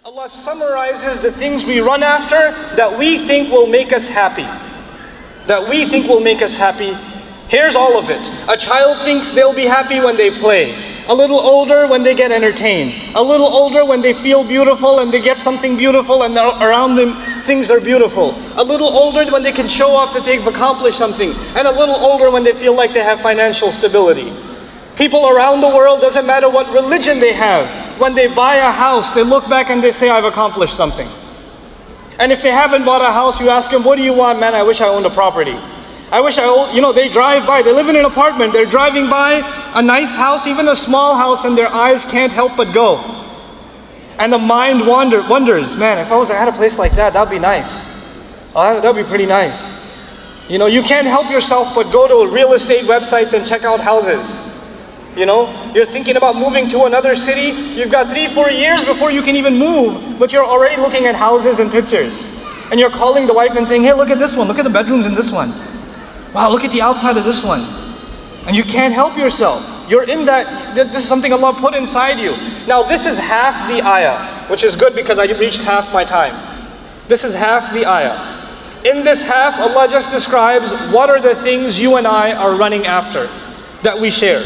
Allah summarizes the things we run after that we think will make us happy. That we think will make us happy. Here's all of it. A child thinks they'll be happy when they play. A little older when they get entertained. A little older when they feel beautiful and they get something beautiful and around them things are beautiful. A little older when they can show off that they've accomplished something. And a little older when they feel like they have financial stability. People around the world, doesn't matter what religion they have, when they buy a house, they look back and they say, I've accomplished something. And if they haven't bought a house, you ask them, what do you want? Man, I wish I owned a property. I wish I owned, they drive by, they live in an apartment, they're driving by a nice house, even a small house, and their eyes can't help but go. And the mind wonders, man, if I had a place like that, that'd be nice. That'd be pretty nice. You can't help yourself but go to real estate websites and check out houses. You're thinking about moving to another city. You've got 3-4 years before you can even move, but you're already looking at houses and pictures. And you're calling the wife and saying, hey, look at this one. Look at the bedrooms in this one. Wow, look at the outside of this one. And you can't help yourself. You're in that, this is something Allah put inside you. Now this is half the ayah, which is good because I reached half my time. This is half the ayah. In this half, Allah just describes what are the things you and I are running after that we share.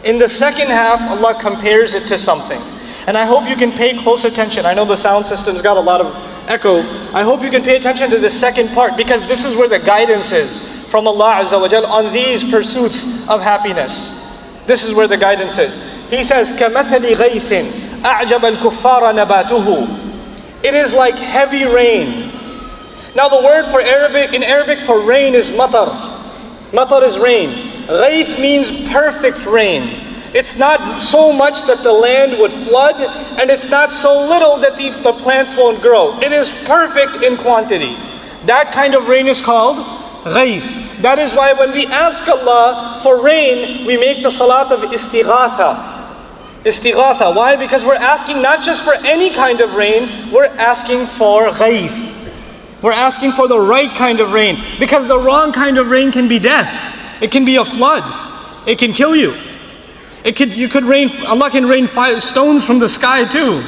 In the second half, Allah compares it to something. And I hope you can pay close attention. I know the sound system's got a lot of echo. I hope you can pay attention to the second part, because this is where the guidance is from Allah Azza wa Jal on these pursuits of happiness. This is where the guidance is. He says, كَمَثَلِ غَيْثٍ أَعْجَبَ الْكُفَّارَ نَبَاتُهُ. It is like heavy rain. Now the word in Arabic for rain is matar. Matar is rain. Ghayth means perfect rain. It's not so much that the land would flood, and it's not so little that the plants won't grow. It is perfect in quantity. That kind of rain is called ghayth. That is why when we ask Allah for rain, we make the salat of istighatha. Istighatha. Why? Because we're asking not just for any kind of rain, we're asking for ghayth. We're asking for the right kind of rain, because the wrong kind of rain can be death. It can be a flood. It can kill you. Allah can rain stones from the sky too.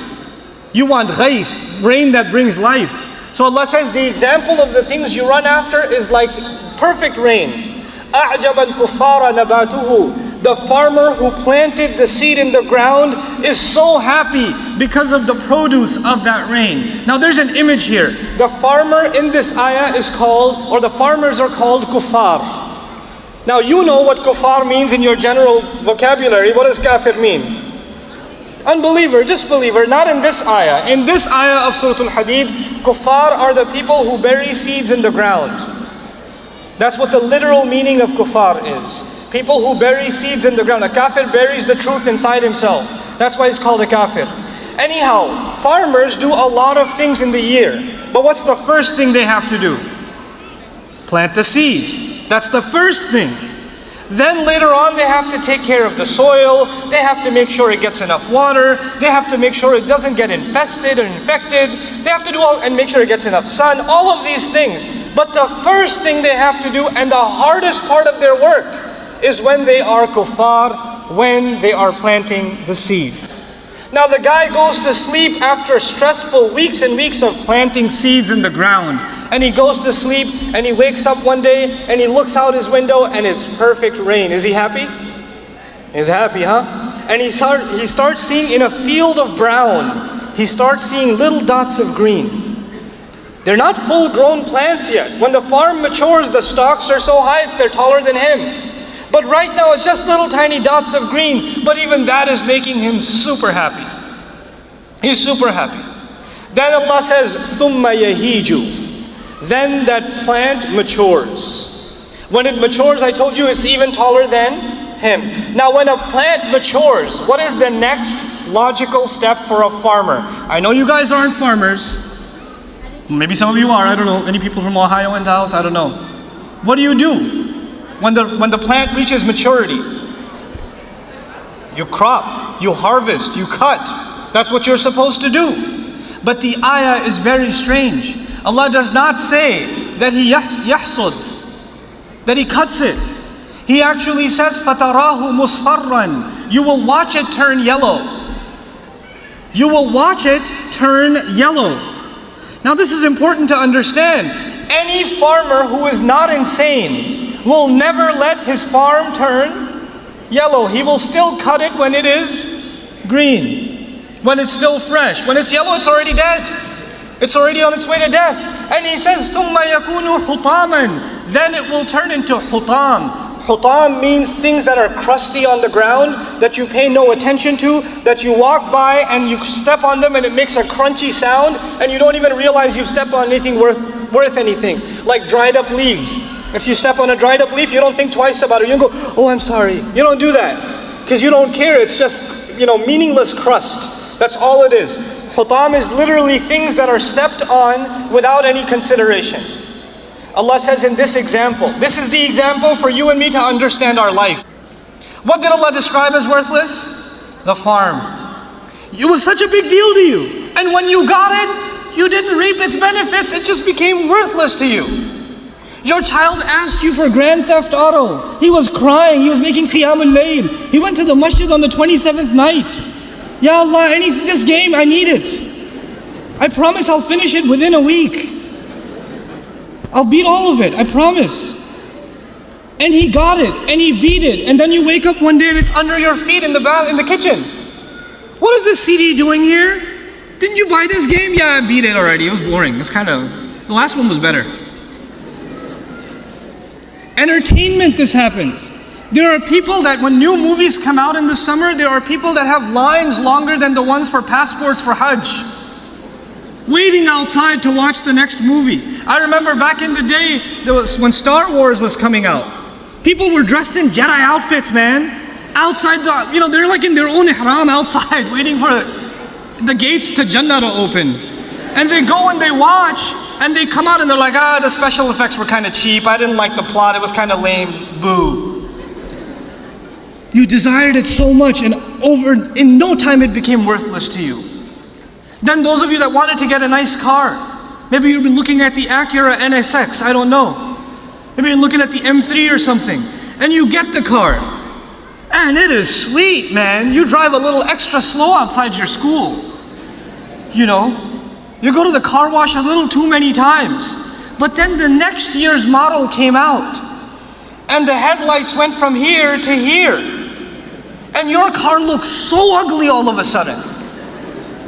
You want ghayth, rain that brings life. So Allah says the example of the things you run after is like perfect rain. أَعْجَبَ الْكُفَّارَ نَبَاتُهُ. The farmer who planted the seed in the ground is so happy because of the produce of that rain. Now there's an image here. The farmer in this ayah is called, or the farmers are called kuffar. Now you know what kufar means in your general vocabulary. What does kafir mean? Unbeliever, disbeliever. Not in this ayah. In this ayah of Surah Al-Hadid, kufar are the people who bury seeds in the ground. That's what the literal meaning of kufar is. People who bury seeds in the ground. A kafir buries the truth inside himself. That's why he's called a kafir. Anyhow, farmers do a lot of things in the year. But what's the first thing they have to do? Plant the seed. That's the first thing. Then later on they have to take care of the soil. They have to make sure it gets enough water. They have to make sure it doesn't get infested or infected. They have to do and make sure it gets enough sun. All of these things. But the first thing they have to do, and the hardest part of their work, is when they are kuffar, when they are planting the seed. Now the guy goes to sleep after stressful weeks and weeks of planting seeds in the ground. And he goes to sleep and he wakes up one day and he looks out his window and it's perfect rain. Is he happy? He's happy, huh? And he starts seeing in a field of brown, he starts seeing little dots of green. They're not full-grown plants yet. When the farm matures, the stalks are so high, they're taller than him. But right now it's just little tiny dots of green. But even that is making him super happy. He's super happy. Then Allah says, ثُمَّ يَهِيجُ. Then that plant matures. When it matures, I told you it's even taller than him. Now when a plant matures, what is the next logical step for a farmer? I know you guys aren't farmers. Maybe some of you are, I don't know. Any people from Ohio in the house? I don't know. What do you do when the plant reaches maturity? You crop, you harvest, you cut. That's what you're supposed to do. But the ayah is very strange. Allah does not say that He yahsud, that He cuts it. He actually says, فَتَرَاهُ مُصْفَرًّا. You will watch it turn yellow. You will watch it turn yellow. Now this is important to understand. Any farmer who is not insane will never let his farm turn yellow. He will still cut it when it is green, when it's still fresh. When it's yellow, it's already dead. It's already on its way to death. And he says, ثُمَّ يَكُونُ حُطَامًا. Then it will turn into hutam. Hutam means things that are crusty on the ground, that you pay no attention to, that you walk by and you step on them and it makes a crunchy sound and you don't even realize you've stepped on anything worth anything. Like dried up leaves. If you step on a dried up leaf, you don't think twice about it. You don't go, oh, I'm sorry. You don't do that because you don't care. It's just, meaningless crust. That's all it is. Hutam is literally things that are stepped on without any consideration. Allah says in this example, this is the example for you and me to understand our life. What did Allah describe as worthless? The farm. It was such a big deal to you. And when you got it, you didn't reap its benefits. It just became worthless to you. Your child asked you for Grand Theft Auto. He was crying. He was making Qiyamul Layl. He went to the masjid on the 27th night. Ya Allah, this game, I need it. I promise I'll finish it within a week. I'll beat all of it, I promise. And he got it, and he beat it, and then you wake up one day and it's under your feet in the kitchen. What is this CD doing here? Didn't you buy this game? Yeah, I beat it already. It was boring. The last one was better. Entertainment, this happens. There are people that when new movies come out in the summer, there are people that have lines longer than the ones for passports for Hajj, waiting outside to watch the next movie. I remember back in the day, when Star Wars was coming out, people were dressed in Jedi outfits, man. Outside they're like in their own ihram outside, waiting for the gates to Jannah to open. And they go and they watch, and they come out and they're like, the special effects were kind of cheap. I didn't like the plot, it was kind of lame, boo. You desired it so much, and in no time it became worthless to you. Then those of you that wanted to get a nice car, maybe you've been looking at the Acura NSX, I don't know. Maybe you're looking at the M3 or something, and you get the car. And it is sweet, man. You drive a little extra slow outside your school. You go to the car wash a little too many times. But then the next year's model came out, and the headlights went from here to here. And your car looks so ugly all of a sudden.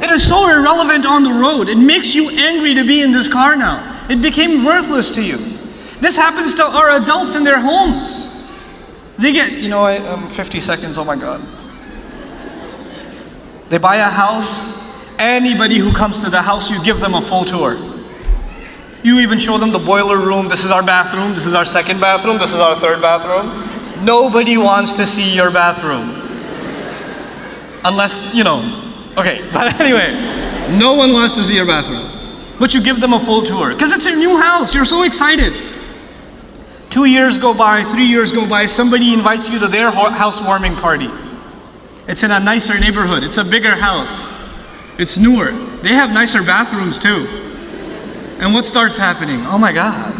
It is so irrelevant on the road. It makes you angry to be in this car now. It became worthless to you. This happens to our adults in their homes. They get, I'm 50 seconds, oh my God. They buy a house. Anybody who comes to the house, you give them a full tour. You even show them the boiler room. This is our bathroom. This is our second bathroom. This is our third bathroom. Nobody wants to see your bathroom. Unless, okay, but anyway, no one wants to see your bathroom. But you give them a full tour. Because it's a new house, you're so excited. 2 years go by, 3 years go by, somebody invites you to their housewarming party. It's in a nicer neighborhood, it's a bigger house. It's newer. They have nicer bathrooms too. And what starts happening? Oh my God.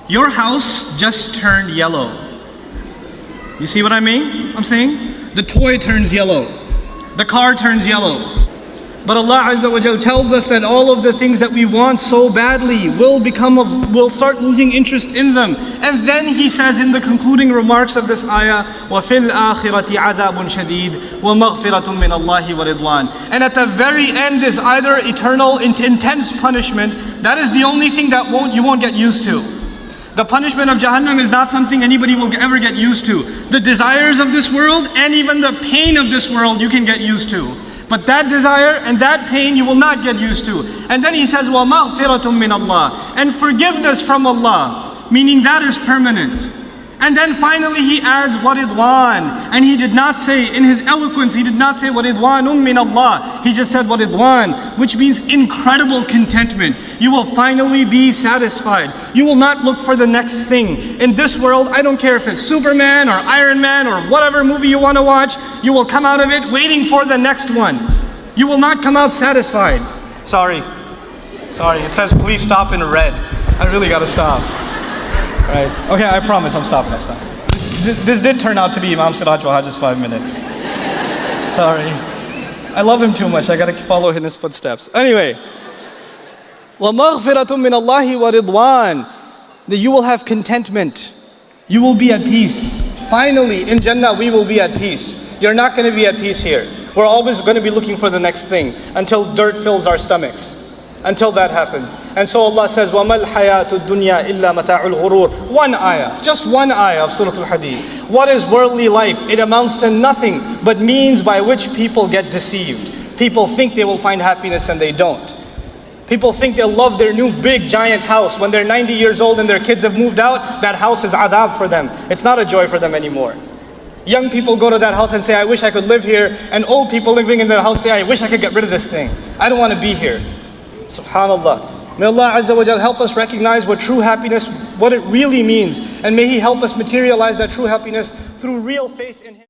Your house just turned yellow. You see what I'm saying? The toy turns yellow. The car turns yellow. But Allah Azza wa Jal tells us that all of the things that we want so badly will start losing interest in them. And then He says in the concluding remarks of this ayah, وَفِي الْآخِرَةِ عَذَابٌ شَدِيدٌ وَمَغْفِرَةٌ مِّنَ اللَّهِ وَرِضْوَانٌ. And at the very end is either eternal, intense punishment. That is the only thing that you won't get used to. The punishment of Jahannam is not something anybody will ever get used to. The desires of this world and even the pain of this world you can get used to. But that desire and that pain you will not get used to. And then He says, وَمَغْفِرَةٌ مِّنَ اللَّهِ. And forgiveness from Allah, meaning that is permanent. And then finally He adds وَرِضْوَانٌ. And He did not say, in His eloquence, He did not say وَرِضْوَانٌ مِّنَ اللَّهِ. He just said وَرِضْوَانٌ, which means incredible contentment. You will finally be satisfied. You will not look for the next thing. In this world, I don't care if it's Superman or Iron Man or whatever movie you want to watch, you will come out of it waiting for the next one. You will not come out satisfied. Sorry, it says please stop in red. I really gotta stop. Right, okay, I promise I'm stopping. This did turn out to be Imam Siraj Wahaj's 5 minutes. Sorry. I love him too much. I gotta follow in his footsteps. Anyway. وَمَغْفِرَةٌ مِّنَ اللَّهِ وَرِضْوَانٌ. That you will have contentment. You will be at peace. Finally, in Jannah, we will be at peace. You're not going to be at peace here. We're always going to be looking for the next thing until dirt fills our stomachs. Until that happens. And so Allah says, وَمَا الْحَيَاةُ الدُّنْيَا إِلَّا مَتَاعُ الْغُرُورِ. One ayah, just one ayah of Surah Al-Hadid. What is worldly life? It amounts to nothing but means by which people get deceived. People think they will find happiness and they don't. People think they'll love their new big giant house. When they're 90 years old and their kids have moved out, that house is adab for them. It's not a joy for them anymore. Young people go to that house and say, I wish I could live here. And old people living in that house say, I wish I could get rid of this thing. I don't want to be here. Subhanallah. May Allah Azza wa Jal help us recognize what true happiness, what it really means. And may He help us materialize that true happiness through real faith in Him.